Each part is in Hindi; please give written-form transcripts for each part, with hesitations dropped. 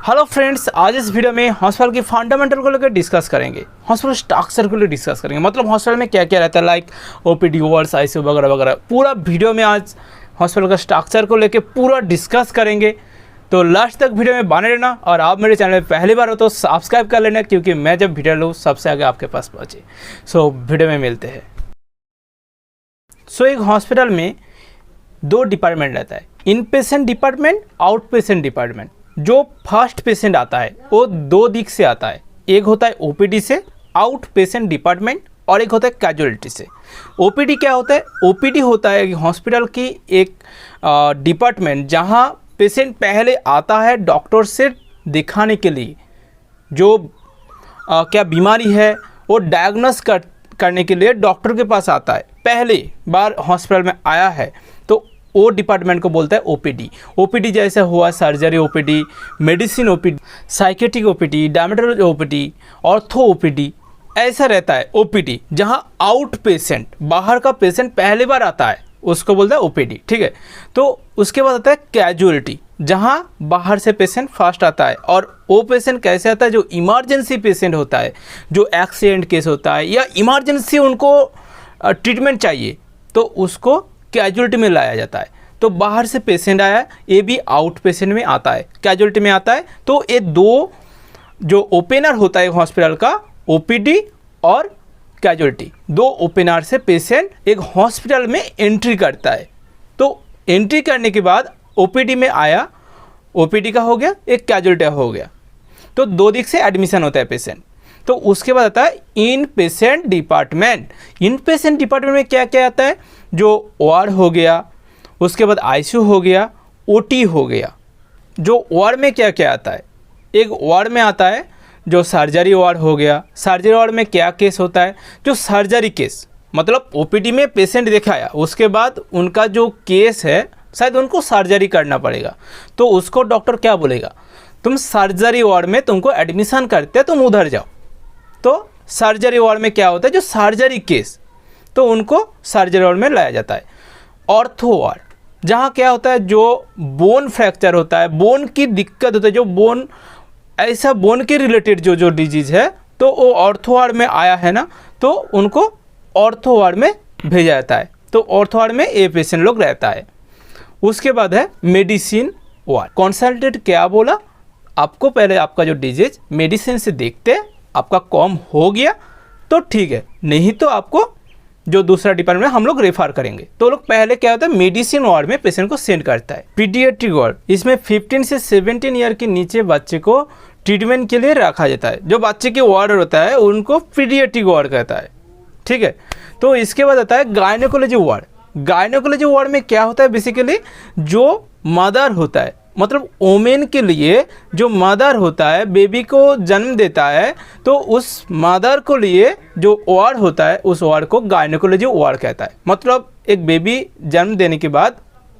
हेलो फ्रेंड्स, आज इस वीडियो में हॉस्पिटल की फंडामेंटल को लेकर डिस्कस करेंगे। हॉस्पिटल स्ट्रक्चर को लेकर डिस्कस करेंगे, मतलब हॉस्पिटल में क्या क्या रहता है, लाइक ओपीडी, वार्ड्स, आईसीयू वगैरह वगैरह। पूरा वीडियो में आज हॉस्पिटल का स्ट्रक्चर को लेकर पूरा डिस्कस करेंगे। तो लास्ट तक वीडियो में बने रहना, और आप मेरे चैनल में पहली बार हो तो सब्सक्राइब कर लेना, क्योंकि मैं जब वीडियो लूँ सबसे आगे आपके पास पहुँचे। सो वीडियो में मिलते हैं। एक हॉस्पिटल में दो डिपार्टमेंट रहता है, inpatient department, outpatient department. जो फर्स्ट पेशेंट आता है वो दो दिख से आता है, एक होता है ओपीडी से, आउट पेशेंट डिपार्टमेंट, और एक होता है कैजुअलिटी से। ओपीडी क्या होता है? ओपीडी होता है हॉस्पिटल की एक डिपार्टमेंट जहां पेशेंट पहले आता है डॉक्टर से दिखाने के लिए, जो क्या बीमारी है वो डायग्नोस करने के लिए डॉक्टर के पास आता है। पहली बार हॉस्पिटल में आया है तो वो डिपार्टमेंट को बोलता है ओपीडी। ओपीडी जैसे हुआ surgery OPD, medicine OPD, psychiatric OPD, dermatology OPD, ortho OPD, ऐसा रहता है ओपीडी। जहां आउट पेशेंट, बाहर का पेशेंट पहली बार आता है, उसको बोलता है ओपीडी, ठीक है। तो उसके बाद आता है कैजुअलिटी, जहां बाहर से पेशेंट फर्स्ट आता है, और वो पेशेंट कैसे आता है? जो इमरजेंसी पेशेंट होता है, जो एक्सीडेंट केस होता है या इमरजेंसी उनको ट्रीटमेंट चाहिए, तो उसको कैजुअलिटी में लाया जाता है। तो बाहर से पेशेंट आया, ये भी आउट पेशेंट में आता है, कैजुअलिटी में आता है। तो ये दो जो ओपनर होता है हॉस्पिटल का, ओपीडी और कैजुअलिटी, दो ओपनर से पेशेंट एक हॉस्पिटल में एंट्री करता है। तो एंट्री करने के बाद ओपीडी में आया, ओपीडी का हो गया, एक कैजुअलिटी हो गया। तो दो दिख से एडमिशन होता है पेशेंट। तो उसके बाद आता है इन पेशेंट डिपार्टमेंट। इन पेशेंट डिपार्टमेंट में क्या क्या आता है? जो वार्ड हो गया, उसके बाद आईसीयू हो गया, ओटी हो गया। जो वार्ड में क्या क्या आता है? एक वार्ड में आता है जो सर्जरी वार्ड हो गया। सर्जरी वार्ड में क्या केस होता है? जो सर्जरी केस, मतलब ओपीडी में पेशेंट दिखाया, उसके बाद उनका जो केस है, शायद उनको सर्जरी करना पड़ेगा, तो उसको डॉक्टर क्या बोलेगा? तुम सर्जरी वार्ड में तुमको एडमिशन करते, तुम उधर जाओ। तो सर्जरी वार्ड में क्या होता है? जो सर्जरी केस, तो उनको सर्जरी वार्ड में लाया जाता है। ऑर्थो वार्ड, जहाँ क्या होता है? जो बोन फ्रैक्चर होता है, बोन की दिक्कत होता है, जो बोन ऐसा बोन के रिलेटेड जो डिजीज़ है, तो वो ऑर्थो वार्ड में आया है ना, तो उनको ऑर्थो वार्ड में भेजा जाता है। तो ऑर्थो वार्ड में ये पेशेंट लोग रहता है। उसके बाद है मेडिसिन वार्ड। कंसल्टेंट क्या बोला आपको? पहले आपका जो डिजीज मेडिसिन से देखते, आपका कम हो गया तो ठीक है, नहीं तो आपको जो दूसरा डिपार्टमेंट हम लोग रेफर करेंगे। तो लोग पहले क्या होता है? मेडिसिन वार्ड में पेशेंट को सेंड करता है। पीडियाट्रिक वार्ड, इसमें 15 से 17 ईयर के नीचे बच्चे को ट्रीटमेंट के लिए रखा जाता है। जो बच्चे के वार्ड होता है उनको पीडियाट्रिक वार्ड कहता है, ठीक है। तो इसके बाद आता है गायनेकोलॉजी वार्ड। गायनेकोलॉजी वार्ड में क्या होता है? बेसिकली जो मदर होता है, मतलब वोमेन के लिए जो मदर होता है, बेबी को जन्म देता है, तो उस मदर को लिए जो वार्ड होता है, उस वार्ड को गायनेकोलॉजी वार्ड कहता है। मतलब एक बेबी जन्म देने के बाद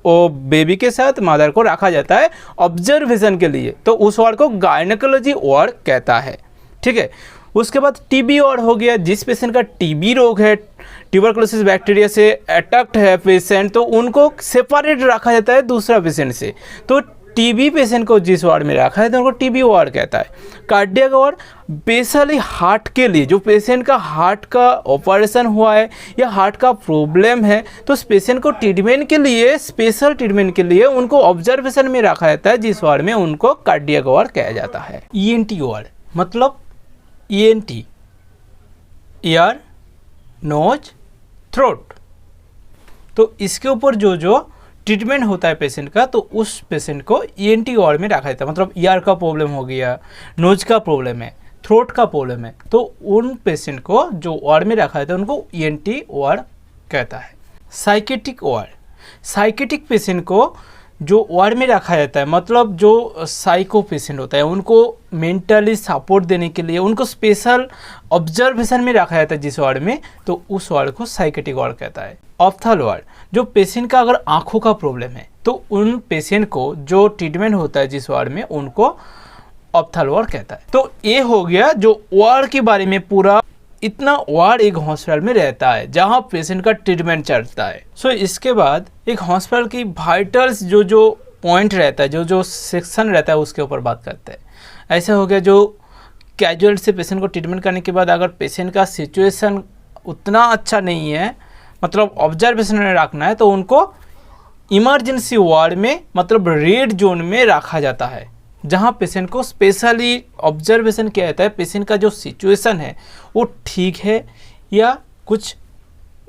वो बेबी के साथ मदर को रखा जाता है ऑब्जर्वेशन के लिए, तो उस वार्ड को गायनेकोलॉजी वार्ड कहता है, ठीक है। उसके बाद टीबी वार्ड हो गया। जिस पेशेंट का टीबी रोग है, ट्यूबरकुलोसिस बैक्टीरिया से अटैक्ट है पेशेंट, तो उनको सेपरेट रखा जाता है दूसरा पेशेंट से। तो टीबी पेशेंट को जिस वार्ड में रखा है तो उनको टीबी वार्ड कहता है। कार्डियक वार्ड, स्पेशली हार्ट के लिए, जो पेशेंट का हार्ट का ऑपरेशन हुआ है या हार्ट का प्रॉब्लम है, तो उस पेशेंट को ट्रीटमेंट के लिए, स्पेशल ट्रीटमेंट के लिए उनको ऑब्जर्वेशन में रखा जाता है, जिस वार्ड में उनको कार्डियक वार्ड कहा जाता है। ईएनटी वार्ड, मतलब ईएनटी, ईयर, नोज, थ्रोट। तो इसके ऊपर जो ट्रीटमेंट होता है पेशेंट का, तो उस पेशेंट को ईएनटी वार्ड में रखा जाता है। मतलब ईयर का प्रॉब्लम हो गया, नोज का प्रॉब्लम है, थ्रोट का प्रॉब्लम है, तो उन पेशेंट को जो वार्ड में रखा जाता है उनको ईएनटी वार्ड कहता है। साइकेट्रिक वार्ड, साइकेट्रिक पेशेंट को जो वार्ड में रखा जाता है, मतलब जो साइको पेशेंट होता है, उनको मेंटली सपोर्ट देने के लिए उनको स्पेशल ऑब्जर्वेशन में रखा जाता है जिस वार्ड में, तो उस वार्ड को साइकेट्रिक वार्ड कहता है। ऑप्थल वार्ड, जो पेशेंट का अगर आंखों का प्रॉब्लम है, तो उन पेशेंट को जो ट्रीटमेंट होता है जिस वार्ड में, उनको ऑप्थल वार्ड कहता है। तो ये हो गया जो वार्ड के बारे में पूरा इतना वार्ड एक हॉस्पिटल में रहता है जहां पेशेंट का ट्रीटमेंट चलता है। इसके बाद एक हॉस्पिटल की वाइटल्स जो पॉइंट रहता है, जो जो सेक्शन रहता है उसके ऊपर बात करते हैं। ऐसा हो गया जो कैजुअल से पेशेंट को ट्रीटमेंट करने के बाद अगर पेशेंट का सिचुएशन उतना अच्छा नहीं है, मतलब ऑब्जर्वेशन में रखना है, तो उनको इमरजेंसी वार्ड में मतलब रेड जोन में रखा जाता है, जहां पेशेंट को स्पेशली ऑब्जर्वेशन किया जाता है पेशेंट का जो सिचुएशन है वो ठीक है या कुछ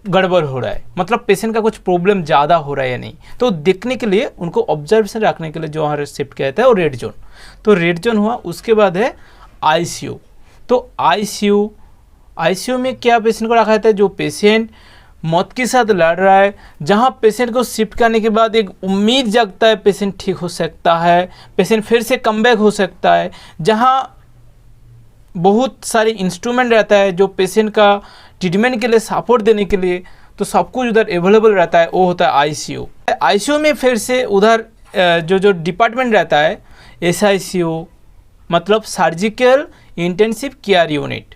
गड़बड़ हो रहा है, मतलब पेशेंट का कुछ प्रॉब्लम ज़्यादा हो रहा है या नहीं, तो देखने के लिए उनको ऑब्जर्वेशन रखने के लिए जो वहाँ शिफ्ट किया जाता है वो रेड जोन। तो रेड जोन हुआ, उसके बाद है आईसीयू। तो आईसीयू में क्या पेशेंट को रखा जाता है, जो पेशेंट मौत के साथ लड़ रहा है, जहां पेशेंट को शिफ्ट करने के बाद एक उम्मीद जगता है पेशेंट ठीक हो सकता है, पेशेंट फिर से कमबैक हो सकता है, जहां बहुत सारे इंस्ट्रूमेंट रहता है जो पेशेंट का ट्रीटमेंट के लिए सपोर्ट देने के लिए, तो सब कुछ उधर अवेलेबल रहता है, वो होता है आईसीयू। आईसीयू में फिर से उधर जो डिपार्टमेंट रहता है एसआईसीयू, मतलब surgical intensive care unit.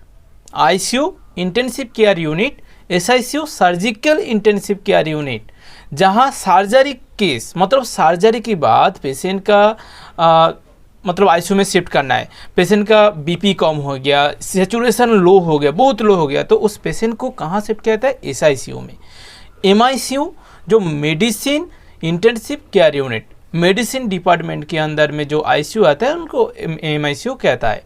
ICU intensive care unit, SICU surgical intensive care unit, जहां सर्जरी केस मतलब सर्जरी के बाद पेशेंट का मतलब आईसीयू में शिफ्ट करना है, पेशेंट का बीपी कम हो गया, सैचुरेशन लो हो गया, बहुत लो हो गया, तो उस पेशेंट को कहाँ शिफ्ट किया जाता है, एसआईसीयू में। एमआईसीयू जो medicine intensive care unit, medicine department के अंदर में जो आईसीयू आता है उनको एमआईसीयू कहता है।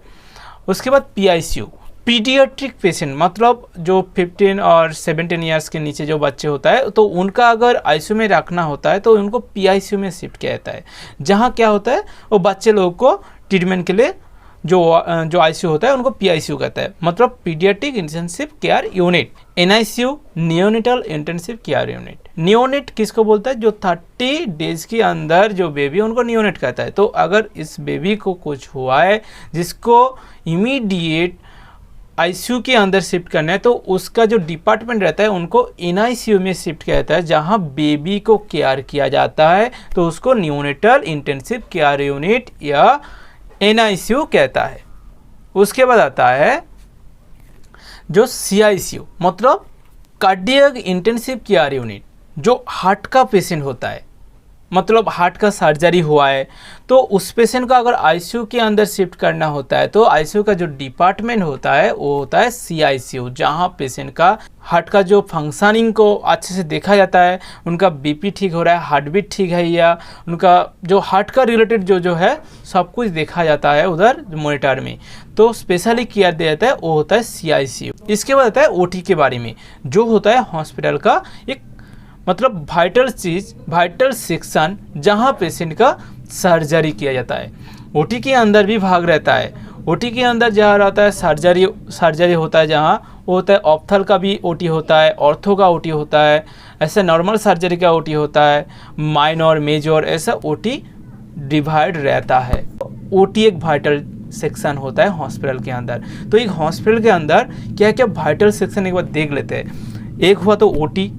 उसके बाद पीआईसीयू, पीडियाट्रिक पेशेंट, मतलब जो 15 और 17 ईयर्स के नीचे जो बच्चे होता है, तो उनका अगर आईसीयू में रखना होता है तो उनको पीआईसीयू में शिफ्ट किया जाता है, जहाँ क्या होता है वो बच्चे लोगों को ट्रीटमेंट के लिए जो आईसीयू होता है उनको पीआईसीयू कहता है, मतलब paediatric intensive care unit. NICU neonatal intensive care unit. Neonate किसको बोलता है, जो 30 डेज के अंदर जो बेबी उनको नियोनेट कहता है। तो अगर इस बेबी को कुछ हुआ है जिसको इमीडिएट आईसीयू के अंदर शिफ्ट करना है, तो उसका जो डिपार्टमेंट रहता है उनको एनआईसीयू में शिफ्ट किया जाता है, जहां बेबी को केयर किया जाता है, तो उसको नियोनेटल इंटेंसिव केयर यूनिट या एनआईसीयू कहता है। उसके बाद आता है जो सीआईसीयू, मतलब कार्डियक इंटेंसिव केयर यूनिट, जो हार्ट का पेशेंट होता है, मतलब हार्ट का सर्जरी हुआ है, तो उस पेशेंट को अगर आईसीयू के अंदर शिफ्ट करना होता है, तो आईसीयू का जो डिपार्टमेंट होता है वो होता है सीआईसीयू, जहां पेशेंट का हार्ट का जो फंक्शनिंग को अच्छे से देखा जाता है, उनका बीपी ठीक हो रहा है, हार्ट बीट ठीक है, या उनका जो हार्ट का रिलेटेड जो है सब कुछ देखा जाता है उधर मॉनिटर में, तो स्पेशली केयर दिया जाता है, वो होता है सीआईसीयू। इसके बाद आता है ओटी के बारे में, जो होता है हॉस्पिटल का एक मतलब वाइटल चीज, वाइटल सेक्शन, जहां पेशेंट का सर्जरी किया जाता है। ओटी के अंदर भी भाग रहता है, ओटी के अंदर जहाँ रहता है सर्जरी होता है, जहाँ वो होता है ऑप्थल का भी ओटी होता है, ऑर्थो का ओटी होता है, ऐसे नॉर्मल सर्जरी का ओटी होता है, माइनर मेजर ऐसा ओटी डिवाइड रहता है। ओटी एक वाइटल सेक्शन होता है हॉस्पिटल के अंदर। तो एक हॉस्पिटल के अंदर क्या क्या वाइटल सेक्शन एक बार देख लेते हैं। एक हुआ तो ओटी,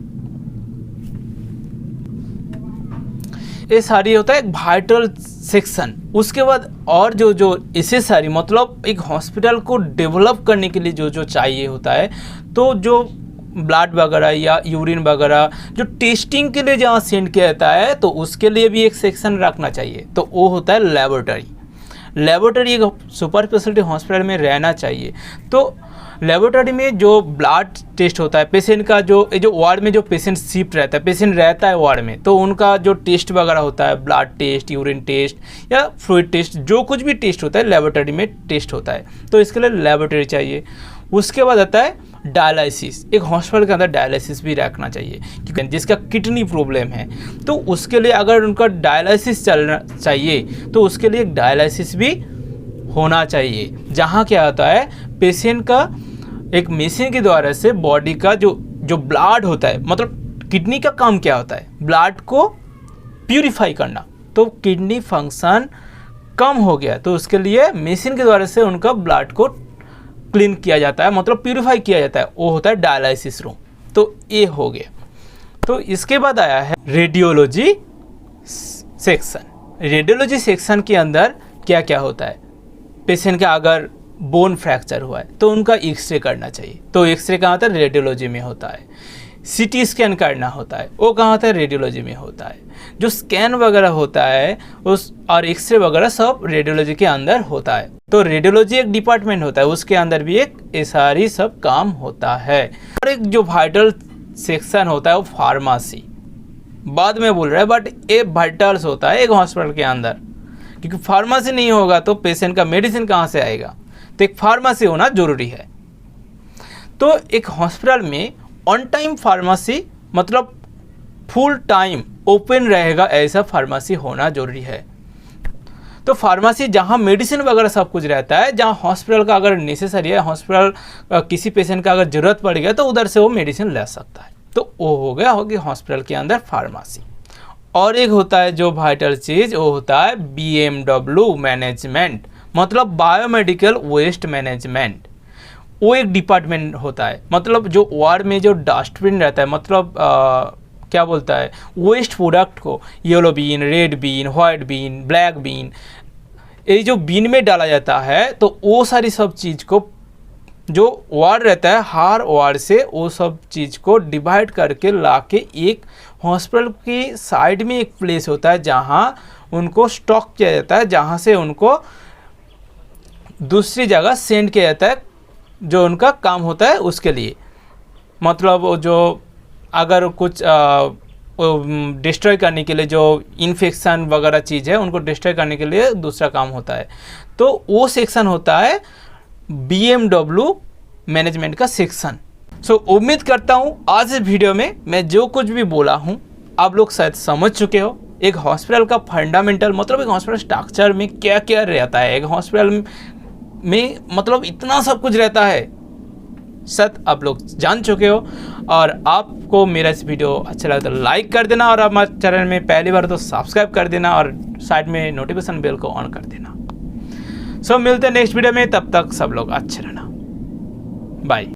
ये सारी होता है एक वाइटल सेक्शन। उसके बाद और जो एसेसरी, मतलब एक हॉस्पिटल को डेवलप करने के लिए जो चाहिए होता है, तो जो ब्लड वगैरह या यूरिन वगैरह जो टेस्टिंग के लिए जहाँ सेंड किया जाता है, तो उसके लिए भी एक सेक्शन रखना चाहिए, तो वो होता है लेबोरेटरी। लेबोरेटरी एक सुपर स्पेशलिटी हॉस्पिटल में रहना चाहिए। तो लेबोरेटरी में जो ब्लड टेस्ट होता है, पेशेंट का जो वार्ड में जो पेशेंट शिफ्ट रहता है, पेशेंट रहता है वार्ड में, तो उनका जो टेस्ट वगैरह होता है, ब्लड टेस्ट, यूरिन टेस्ट या फ्लूइड टेस्ट, जो कुछ भी टेस्ट होता है लेबोरेटरी में टेस्ट होता है, तो इसके लिए लेबोरेटरी चाहिए। उसके बाद आता है डायलिसिस। एक हॉस्पिटल के अंदर डायलिसिस भी रखना चाहिए, क्योंकि जिसका किडनी प्रॉब्लम है, तो उसके लिए अगर उनका डायलिसिस चलना चाहिए, तो उसके लिए एक डायलिसिस भी होना चाहिए, जहाँ क्या होता है पेशेंट का एक मशीन के द्वारा से बॉडी का जो ब्लड होता है, मतलब किडनी का काम क्या होता है, ब्लड को प्यूरिफाई करना, तो किडनी फंक्शन कम हो गया, तो उसके लिए मशीन के द्वारा से उनका ब्लड को क्लीन किया जाता है, मतलब प्यूरिफाई किया जाता है, वो होता है डायलिसिस रूम। तो ये हो गया। तो इसके बाद आया है रेडियोलॉजी सेक्शन। रेडियोलॉजी सेक्शन के अंदर क्या क्या होता है, पेशेंट का अगर बोन फ्रैक्चर हुआ है तो उनका एक्सरे करना चाहिए, तो एक्सरे कहाँ होता है, रेडियोलॉजी में होता है। सीटी स्कैन करना होता है वो कहाँ होता है, रेडियोलॉजी में होता है। जो स्कैन वगैरह होता है उस और एक्सरे वगैरह सब रेडियोलॉजी के अंदर होता है। तो रेडियोलॉजी एक डिपार्टमेंट होता है, उसके अंदर भी एक सारी सब काम होता है। और एक जो वाइटल सेक्शन होता है वो फार्मेसी, बाद में बोल रहा है, बट ये वाइटल्स होता है एक हॉस्पिटल के अंदर, क्योंकि फार्मेसी नहीं होगा तो पेशेंट का मेडिसिन कहाँ से आएगा, तो एक फार्मेसी होना जरूरी है। तो एक हॉस्पिटल में ऑन टाइम फार्मेसी मतलब फुल टाइम ओपन रहेगा ऐसा फार्मेसी होना जरूरी है। तो फार्मेसी जहाँ मेडिसिन वगैरह सब कुछ रहता है, जहाँ हॉस्पिटल का अगर नेसेसरी है, हॉस्पिटल किसी पेशेंट का अगर ज़रूरत पड़ गया तो उधर से वो मेडिसिन ले सकता है। तो वो हो गया होगी हॉस्पिटल के अंदर फार्मेसी। और एक होता है जो वाइटल चीज़, वो होता है BMW मैनेजमेंट, मतलब बायोमेडिकल वेस्ट मैनेजमेंट। वो एक डिपार्टमेंट होता है, मतलब जो वार्ड में जो डस्टबिन रहता है, मतलब क्या बोलता है, वेस्ट प्रोडक्ट को yellow bean, red bean, white bean, black bean, ये जो बीन में डाला जाता है, तो वो सारी सब चीज़ को जो वार्ड रहता है हर वार्ड से वो सब चीज़ को डिवाइड करके लाके एक हॉस्पिटल की साइड में एक प्लेस होता है जहाँ उनको स्टॉक किया जाता है, जहाँ से उनको दूसरी जगह सेंड किया जाता है जो उनका काम होता है उसके लिए। मतलब वो जो अगर कुछ डिस्ट्रॉय करने के लिए जो इन्फेक्शन वगैरह चीज़ है उनको डिस्ट्रॉय करने के लिए दूसरा काम होता है, तो वो सेक्शन होता है BMW मैनेजमेंट का सेक्शन। सो उम्मीद करता हूँ आज इस वीडियो में मैं जो कुछ भी बोला हूँ आप लोग शायद समझ चुके हो। एक हॉस्पिटल का फंडामेंटल मतलब एक हॉस्पिटल स्ट्रक्चर में क्या क्या रहता है, एक हॉस्पिटल में मतलब इतना सब कुछ रहता है, शायद आप लोग जान चुके हो। और आपको मेरा इस वीडियो अच्छा लगा तो लाइक कर देना, और हमारे चैनल में पहली बार तो सब्सक्राइब कर देना और साइड में नोटिफिकेशन बेल को ऑन कर देना। सो मिलते हैं नेक्स्ट वीडियो में, तब तक सब लोग अच्छे रहना, बाय।